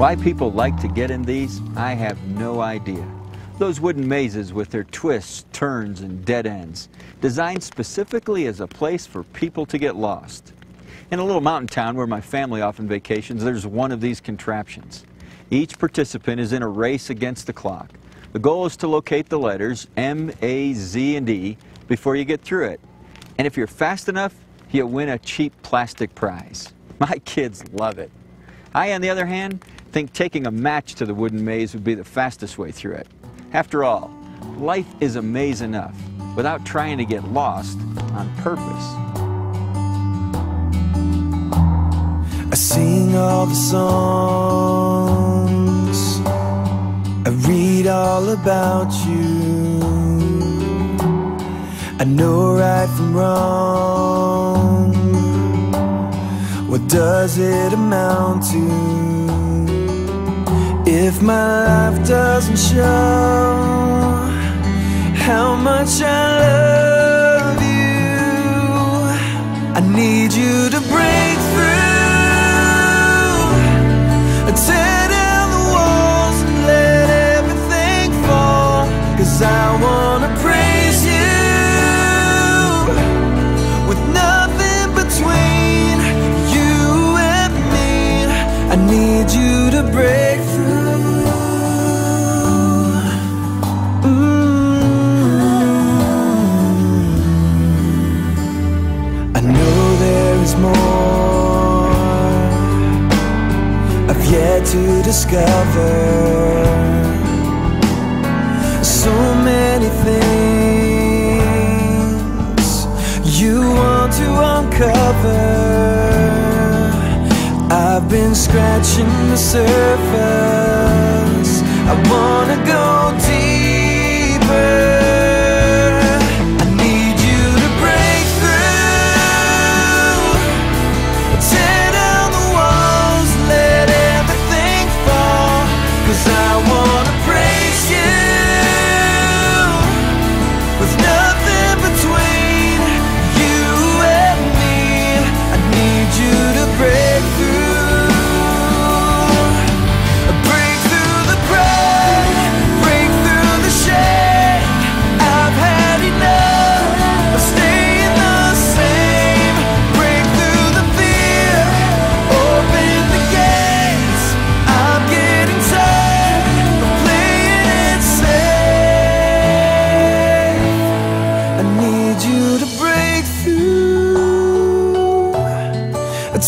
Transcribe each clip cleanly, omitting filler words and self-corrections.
Why people like to get in these, I have no idea. Those wooden mazes with their twists, turns, and dead ends, designed specifically as a place for people to get lost. In a little mountain town where my family often vacations, there's one of these contraptions. Each participant is in a race against the clock. The goal is to locate the letters M, A, Z, and E before you get through it. And if you're fast enough, you'll win a cheap plastic prize. My kids love it. I, on the other hand, think taking a match to the wooden maze would be the fastest way through it. After all, life is a maze enough without trying to get lost on purpose. I sing all the songs, I read all about you, I know right from wrong. What does it amount to if my life doesn't show how much I love you? I need you to break through, tear down the walls and let everything fall. 'Cause I wanna praise you with nothing between you and me. I need you to break through. I know there is more I've yet to discover. So many things you want to uncover. I've been scratching the surface. I wanna go deeper. I need you to break through, tear down the walls, let everything fall. 'Cause I wanna praise you with nothing between you and me. I need you to break through.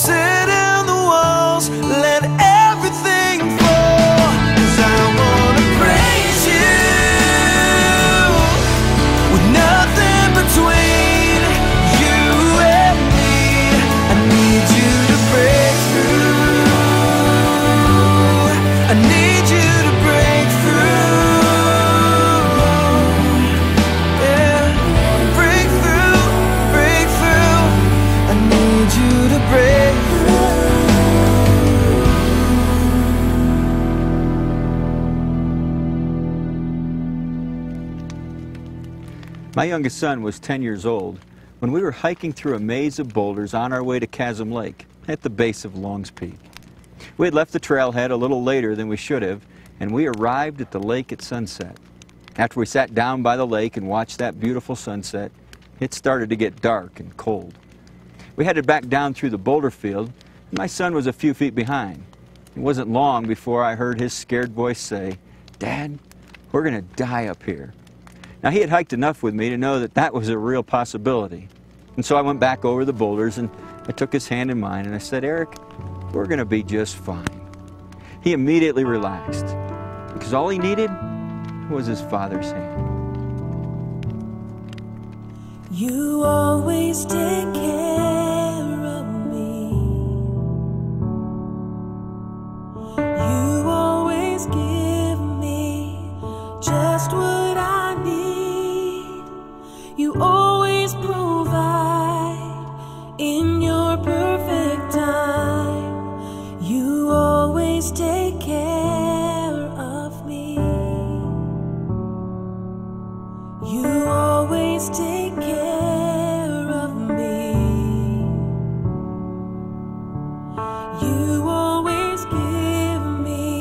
Tear down the walls, let everything fall. 'Cause I wanna praise you with nothing between you and me. I need you to break through. I need you to break through. Yeah, break through, break through. I need you to break. My youngest son was 10 years old when we were hiking through a maze of boulders on our way to Chasm Lake at the base of Longs Peak. We had left the trailhead a little later than we should have, and we arrived at the lake at sunset. After we sat down by the lake and watched that beautiful sunset, it started to get dark and cold. We headed back down through the boulder field, and my son was a few feet behind. It wasn't long before I heard his scared voice say, "Dad, we're going to die up here." Now, he had hiked enough with me to know that that was a real possibility. And so I went back over the boulders and I took his hand in mine and I said, "Eric, we're going to be just fine." He immediately relaxed because all he needed was his father's hand. You always take care of me. You always give me just what I need. You always provide in your perfect time. You always take care of me. You always take care of me. You always give me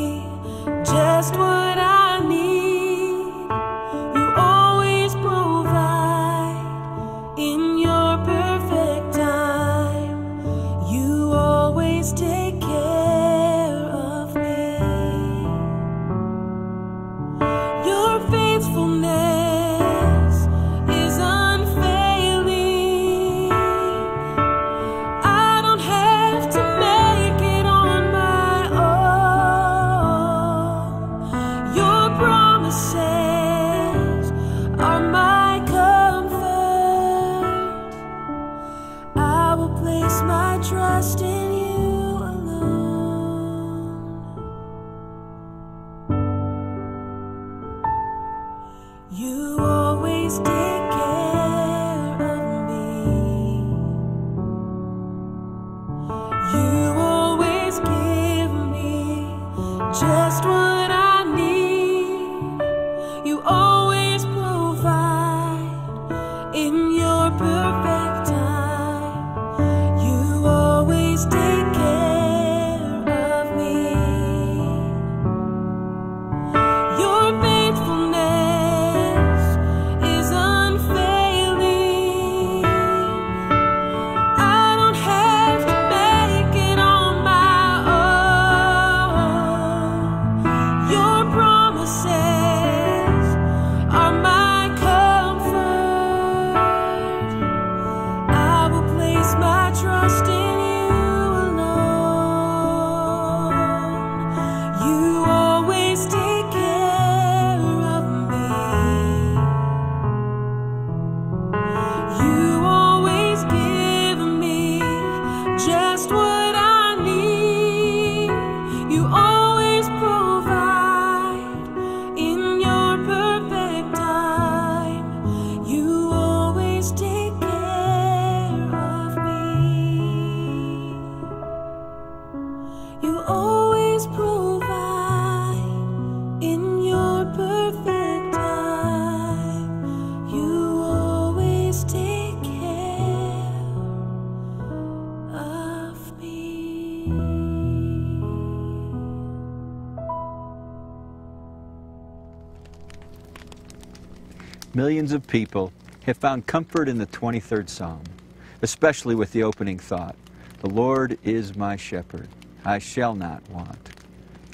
Millions of people have found comfort in the 23rd Psalm, especially with the opening thought, "The Lord is my shepherd, I shall not want."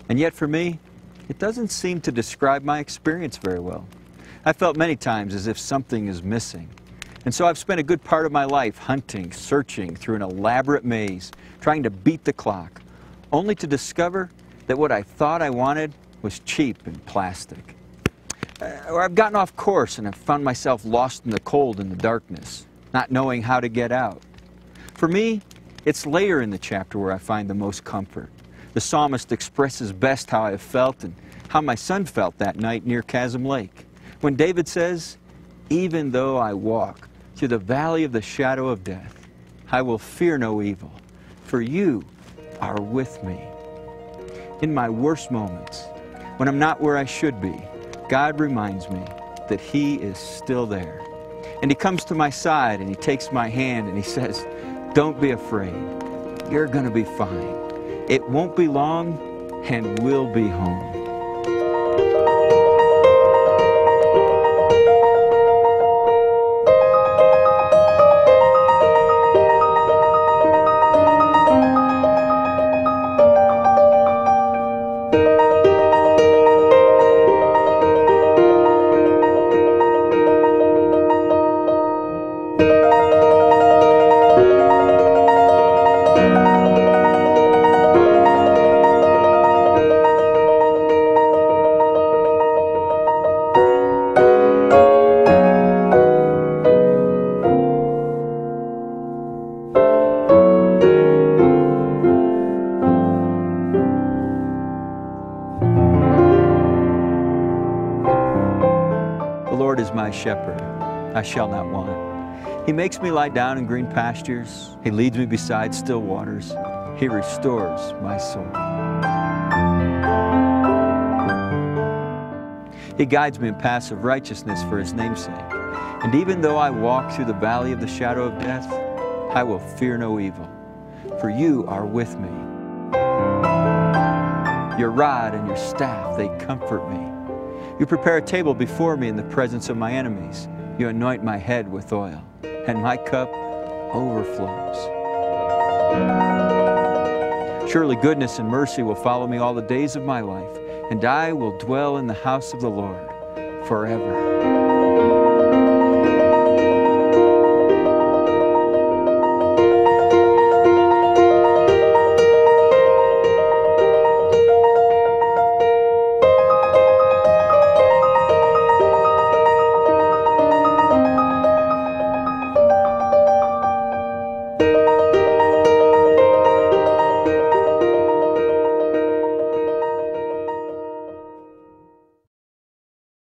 And yet for me, it doesn't seem to describe my experience very well. I felt many times as if something is missing. And so I've spent a good part of my life hunting, searching through an elaborate maze, trying to beat the clock, only to discover that what I thought I wanted was cheap and plastic. Or I've gotten off course and have found myself lost in the cold and the darkness, not knowing how to get out. For me, it's later in the chapter where I find the most comfort. The psalmist expresses best how I have felt and how my son felt that night near Chasm Lake, when David says, "Even though I walk through the valley of the shadow of death, I will fear no evil, for you are with me." In my worst moments, when I'm not where I should be, God reminds me that He is still there. And He comes to my side and He takes my hand and He says, "Don't be afraid. You're going to be fine. It won't be long and we'll be home." The Lord is my shepherd, I shall not want. He makes me lie down in green pastures. He leads me beside still waters. He restores my soul. He guides me in paths of righteousness for His name's sake. And even though I walk through the valley of the shadow of death, I will fear no evil, for you are with me. Your rod and your staff, they comfort me. You prepare a table before me in the presence of my enemies. You anoint my head with oil, and my cup overflows. Surely goodness and mercy will follow me all the days of my life, and I will dwell in the house of the Lord forever.